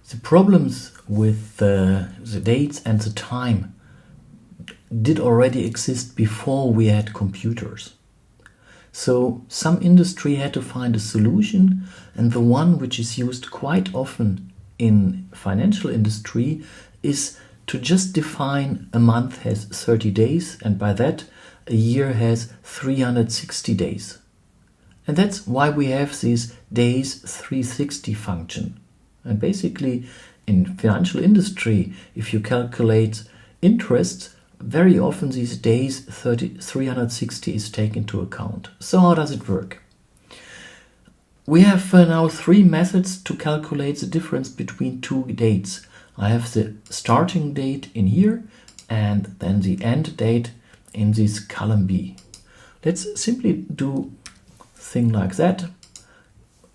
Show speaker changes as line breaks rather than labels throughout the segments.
The problems with the dates and the time did already exist before we had computers. So some industry had to find a solution, and the one which is used quite often in financial industry is to just define a month has 30 days, and by that a year has 360 days. And that's why we have this DAYS360 function. And basically in financial industry, if you calculate interest, very often these days 360 is taken into account. So how does it work? We have now three methods to calculate the difference between two dates. I have the starting date in here and then the end date in this column B. Let's simply do a thing like that.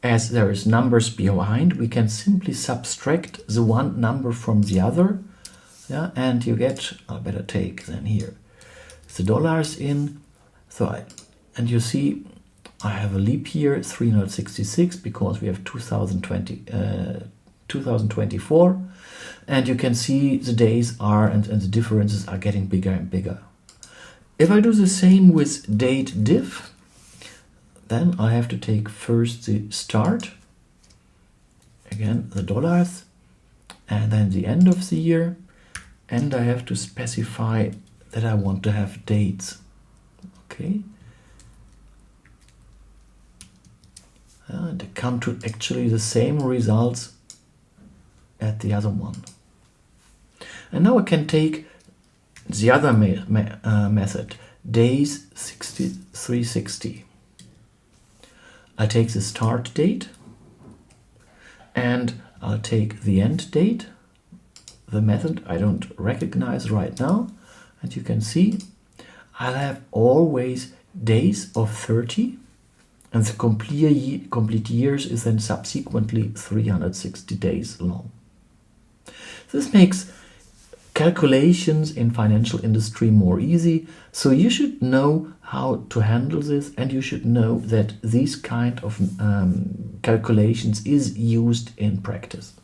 As there is numbers behind, we can simply subtract the one number from the other. Yeah, and you get, I better take then here, the dollars in. And you see, I have a leap year, 366, because we have 2024. And you can see the days are, and the differences are getting bigger and bigger. If I do the same with date diff, then I have to take first the start, again the dollars, and then the end of the year, and I have to specify that I want to have dates. Okay. And I come to actually the same results at the other one. And now I can take the other method, DAYS360. I take the start date and I'll take the end date, the method I don't recognize right now, and you can see I'll have always days of 30, and the complete years is then subsequently 360 days long. This makes calculations in financial industry more easy, so you should know how to handle this, and you should know that these kind of calculations is used in practice.